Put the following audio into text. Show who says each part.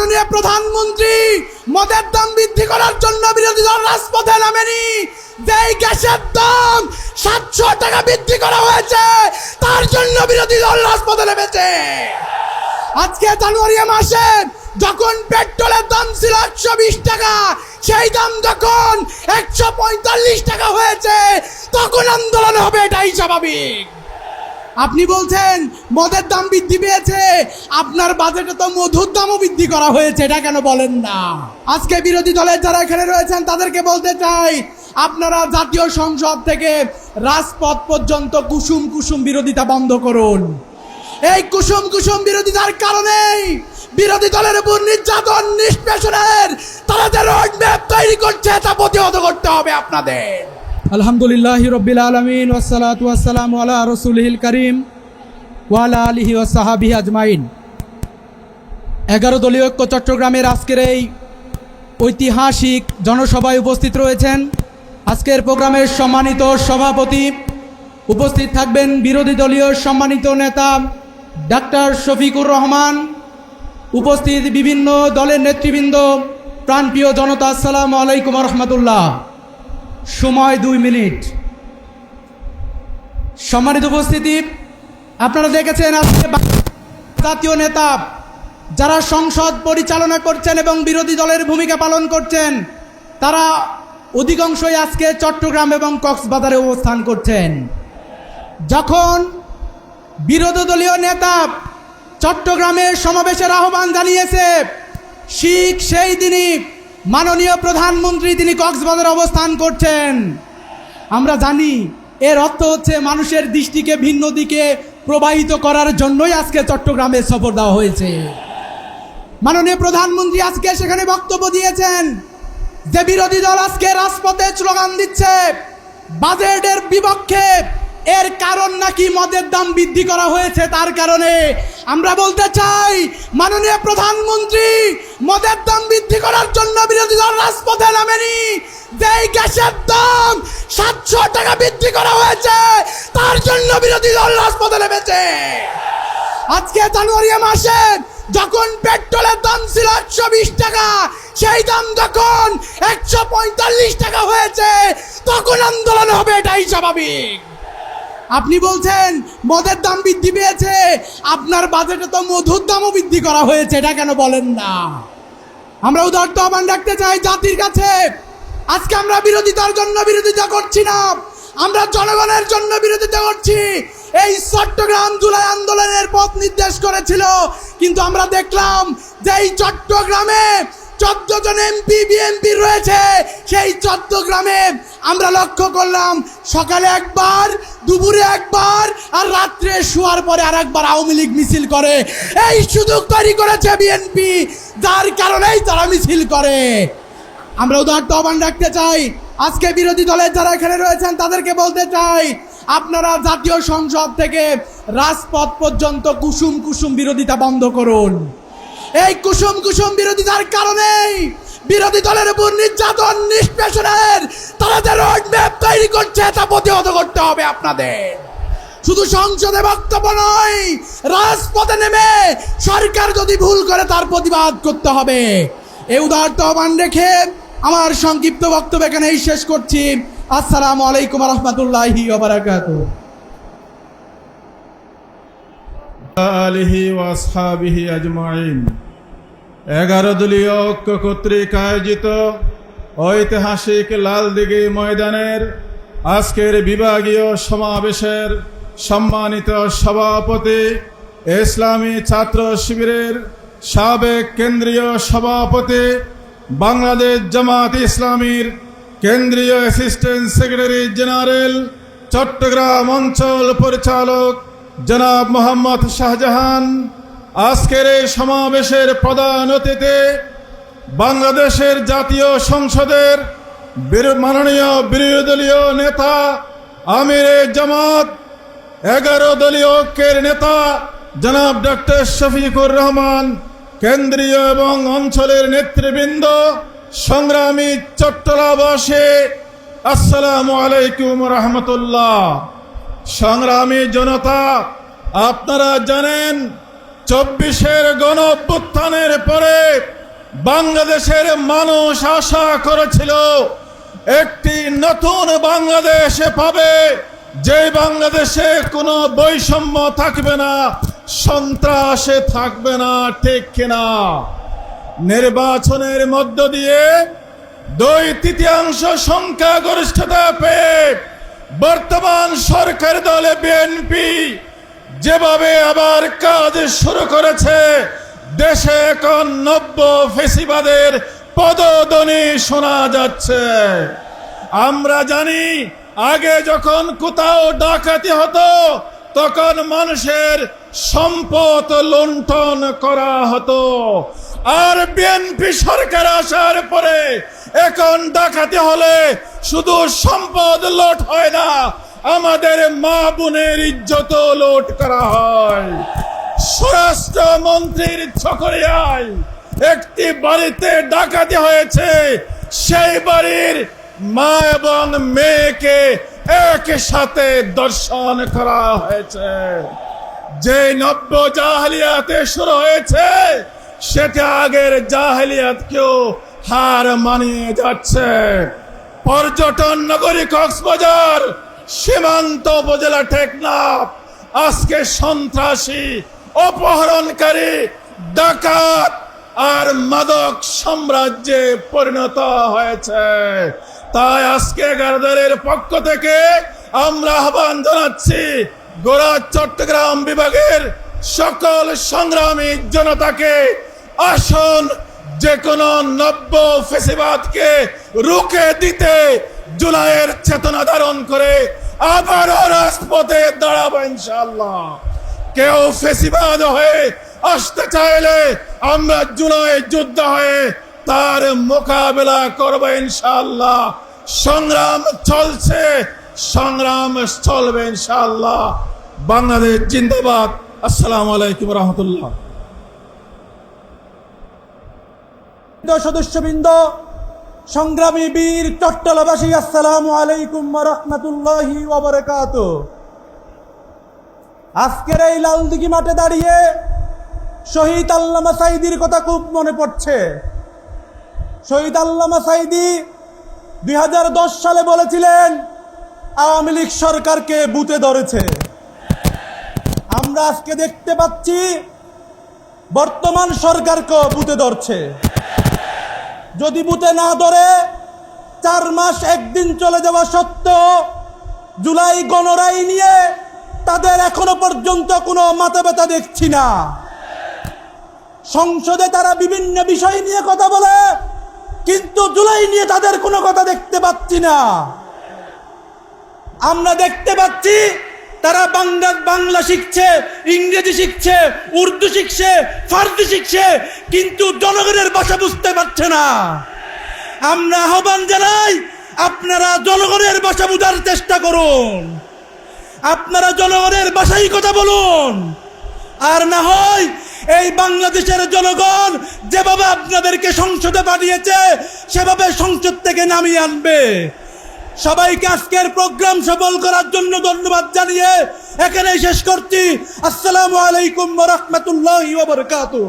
Speaker 1: মাননীয় প্রধানমন্ত্রী মদের দাম বৃদ্ধি করার জন্য বিরোধী দল রাজপথে নামেনি। যেই গ্যাসের দাম 700 টাকা বৃদ্ধি করা হয়েছে তার জন্য বিরোধী দল রাজপথে নেমেছে। আজকে জানুয়ারি মাসে যখন পেট্রোলের দাম ছিল 120 টাকা, সেই দাম যখন 145 টাকা হয়েছে তখন আন্দোলন হবে, এটাই স্বাভাবিক। আপনি বলছেন মদের দাম বৃদ্ধি পেয়েছে, আপনার বাজেটে তো মধুর দামও বৃদ্ধি করা হয়েছে, এটা কেন বলেন না? আজকে বিরোধী দলের যারা এখানে রয়েছেন তাদেরকে বলতে চাই, আপনারা জাতীয় সংসদ থেকে রাজপথ পর্যন্ত কুসুম কুসুম বিরোধিতা বন্ধ করুন। এই কুসুম কুসুম বিরোধিতার কারণেই বিরোধী দলের উপর নির্যাতন নিষ্পেষণের তারা যে রোড ম্যাপ তৈরি করছে তা প্রতিহত করতে হবে আপনাদের।
Speaker 2: আলহামদুলিল্লাহি রাব্বিল আলামিন ওয়াসসালাতু ওয়াসসালামু আলা রাসূলিল কারীম ওয়া আলা আলিহি ওয়া সাহবিহি আজমাইন। 11 দলীয় ঐক্য চট্টগ্রামের আজকের এই ঐতিহাসিক জনসভায় উপস্থিত রয়েছেন আজকের প্রোগ্রামের সম্মানিত সভাপতি, উপস্থিত থাকবেন বিরোধী দলীয় সম্মানিত নেতা ডাক্তার শফিকুর রহমান, উপস্থিত বিভিন্ন দলের নেতৃবৃন্দ, প্রাণপ্রিয় জনতা, আসসালামু আলাইকুম ওয়া রাহমাতুল্লাহ। সময় 2 মিনিট। সম্মানিত উপস্থিতি, আপনারা দেখেছেন আজকে জাতীয় নেতা যারা সংসদ পরিচালনা করছেন এবং বিরোধী দলের ভূমিকা পালন করছেন তারা অধিকাংশই আজকে চট্টগ্রাম এবং কক্সবাজারে অবস্থান করছেন। যখন বিরোধী দলীয় নেতা চট্টগ্রামে সমাবেশের আহ্বান জানিয়েছে, ঠিক সেই দিনই মাননীয় প্রধানমন্ত্রী তিনি কক্সবাজারে অবস্থান করছেন। আমরা জানি এর অর্থ হচ্ছে মানুষের দৃষ্টিকে ভিন্ন দিকে প্রবাহিত করার জন্যই আজকে চট্টগ্রামে সফর দেওয়া হয়েছে। মাননীয় প্রধানমন্ত্রী আজকে সেখানে বক্তব্য দিয়েছেন যে বিরোধী দল আজকে রাজপথে স্লোগান দিচ্ছে বাজেটের বিপক্ষে, এর কারণ নাকি মদের দাম বৃদ্ধি করা হয়েছে তার কারণে। আমরা বলতে চাই মাননীয় প্রধানমন্ত্রী মদের দাম বৃদ্ধি করার জন্য বিরোধী দল রাজপথে নামেনি। যেই গ্যাসের দাম 700 টাকা বৃদ্ধি করা হয়েছে তার জন্য বিরোধী দল রাজপথে নেমেছে। আজকে জানুয়ারি মাসে যখন পেট্রোলের দাম ছিল 120 টাকা, সেই দাম যখন 145 টাকা হয়েছে তখন আন্দোলন হবে, এটাই স্বাভাবিক। আপনি বলছেন মদের দাম বৃদ্ধি পেয়েছে, আপনার বাজেটে তো মধুর দামও বৃদ্ধি করা হয়েছে, এটা কেন বলেন না? আমরা উদারত আহ্বান রাখতে চাই জাতির কাছে, আজকে আমরা বিরোধিতার জন্য বিরোধিতা করছি না, আমরা জনগণের জন্য বিরোধিতা করছি। এই চট্টগ্রাম জুলাই আন্দোলনের পথ নির্দেশ করেছিল, কিন্তু আমরা দেখলাম যে এই চট্টগ্রামে 14 জন এমপি বিএনপি রয়েছে। সেই চট্টগ্রামে আমরা লক্ষ্য করলাম সকালে একবার, দুপুরে একবার, আর রাত্রে শোয়ার পরে আর একবার আওয়ামী লীগ মিছিল করে। এই সুযোগ তৈরি করেছে বিএনপি, যার কারণেই তারা মিছিল করে। আমরা উদারত আহ্বান রাখতে চাই, আজকে বিরোধী দলের যারা এখানে রয়েছেন তাদেরকে বলতে চাই, আপনারা জাতীয় সংসদ থেকে রাজপথ পর্যন্ত কুসুম কুসুম বিরোধিতা বন্ধ করুন। এই কুসুম কুসুম বিরোধিতার কারণেই বিরোধী দলের উপর নির্যাতন নিষ্পেষণের তারা যে রোড ম্যাপ তৈরি করছে তা প্রতিহত করতে হবে আপনাদের। শুধু সংসদে বক্তব্য নয়, রাজপথে নেমে সরকার যদি ভুল করে তার প্রতিবাদ করতে হবে। এই উদারত আহ্বান রেখে আমার সংক্ষিপ্ত বক্তব্য এখানেই শেষ করছি। আসসালামু আলাইকুম ওয়া রাহমাতুল্লাহি ওয়া বারাকাতুহু।
Speaker 3: আলিহি ওয়া আসহাবিহি আজমাইন। 11 দলীয় ঐক্য কর্তৃক আয়োজিত ঐতিহাসিক লালদিঘি ময়দানের আজকের বিভাগীয় সমাবেশের সম্মানিত সভাপতি, ইসলামী ছাত্র শিবিরের সাবেক কেন্দ্রীয় সভাপতি, বাংলাদেশ জামাত ইসলামীর কেন্দ্রীয় অ্যাসিস্ট্যান্ট সেক্রেটারি জেনারেল, চট্টগ্রাম অঞ্চল পরিচালক জনাব মোহাম্মদ শাহজাহান, আজকের এই সমাবেশের প্রধান অতিথি বাংলাদেশের জাতীয় সংসদের মাননীয় বিরোধী দলীয় নেতা, আমিরে জামাত, 11 দলীয় ঐক্যের নেতা জনাব ডক্টর শফিকুর রহমান, কেন্দ্রীয় এবং অঞ্চলের নেতৃবৃন্দ, সংগ্রামী চট্টগ্রামবাসী, আসসালামু আলাইকুম রহমতুল্লাহ। সংগ্রামী জনতা, আপনারা জানেন 24-এর গণ অভ্যুত্থানের পরে বাংলাদেশের মানুষ আশা করেছিল একটি নতুন বাংলাদেশ পাবে, যে বাংলাদেশে কোনো বৈষম্য থাকবে না, সন্ত্রাসে থাকবে না, ঠিক কিনা? নির্বাচনের মধ্য দিয়ে 2/3 সংখ্যাগরিষ্ঠতা পেয়ে বর্তমান সরকার দলে বিএনপি যেভাবে আবার কাজ শুরু করেছে, দেশে এখন নব্য ফেসিবাদের পদধ্বনি শোনা যাচ্ছে। আমরা জানি আগে যখন কোথাও ডাকাতি হতো তখন মানুষের সম্পদ লুণ্ঠন করা হতো, আর বিএনপি সরকার আসার পরে এখন ডাকাতি হলে শুধু সম্পদ লুট হয় না, আমাদের মা বোনের ইজ্জত লুট করা হয়। স্বরাষ্ট্রমন্ত্রীর চকরিয়ায় একটি বাড়িতে ডাকাতি হয়েছে, সেই বাড়ির মা এবং মেয়েকে একসাথে দর্শন করা হয়েছে। যে নব্য জাহেলিয়াতে শুরু হয়েছে সেটা আগের জাহেলিয়াতকেও হার মানিয়ে যাচ্ছে। পর্যটন নগরী কক্সবাজার, সীমান্ত উপজেলা টেকনাফ আজকে সন্ত্রাসী, অপহরণকারী, ডাকাত আর মাদক সাম্রাজ্যে পরিণত হয়েছে। তাই আজকে 11 দলের পক্ষ থেকে আমরা আহ্বান জানাচ্ছি গোড়া চট্টগ্রাম বিভাগের সকল সংগ্রামী জনতাকে, আসুন যে কোনো নব্য ফেসিবাদকে রুখে দিতে জুলাইয়ের চেতনা ধারণ করে আবারও রাজপথে দাঁড়াবো ইনশাআল্লাহ। কেউ ফেসিবাদ হয়ে আসতে চাইলে আমরা জুলাই যুদ্ধ হয়ে তার মোকাবেলা করবো ইনশাআল্লাহ। সংগ্রাম চলছে, সংগ্রাম চলবে ইনশাআল্লাহ। বাংলাদেশ জিন্দাবাদ। আসসালামু আলাইকুম রহমতুল্লাহ।
Speaker 2: সদস্যবৃন্দ, সংগ্রামী বীর চট্টলাবাসী, আসসালামু আলাইকুম ওয়া রাহমাতুল্লাহি ওয়া বারাকাতুহু। আজকের এই লালদিঘি মাঠে দাঁড়িয়ে শহীদ আল্লামা সাঈদীর কথা খুব মনে পড়ছে। শহীদ আল্লামা সাঈদী 2010 সালে বলেছিলেন আওয়ামী লীগ সরকারকে বুতে ধরেছে। আমরা আজকে দেখতে পাচ্ছি বর্তমান সরকারকেও বুতে ধরছে। যদি বুতে না ধরে 4 মাস 1 দিন চলে যাওয়া সত্ত্বেও জুলাই গণরাই নিয়ে তাদের এখনো পর্যন্ত কোনো মাথা ব্যথা দেখছি না। সংসদে তারা বিভিন্ন বিষয় নিয়ে কথা বলে, কিন্তু জুলাই নিয়ে তাদের কোনো কথা দেখতে পাচ্ছি না। আমরা দেখতে পাচ্ছি তারা বাংলা শিখছে, ইংরেজি শিখছে, উর্দু শিখছে, ফার্সি শিখছে, কিন্তু জনগণের ভাষা বুঝতে পারছে না। আমরা আহ্বান জানাই, আপনারা জনগণের ভাষা বোঝার চেষ্টা করুন, আপনারা জনগণের ভাষায় কথা বলুন। আর না হয় এই বাংলাদেশের জনগণ যেভাবে আপনাদেরকে সংসদে পাঠিয়েছে সেভাবে সংসদ থেকে নামিয়ে আনবে। সবাইকে আজকের প্রোগ্রাম সফল করার জন্য ধন্যবাদ জানিয়ে এখানেই শেষ করছি। আসসালামু আলাইকুম ওয়া রাহমাতুল্লাহি ওয়া বারাকাতুহু।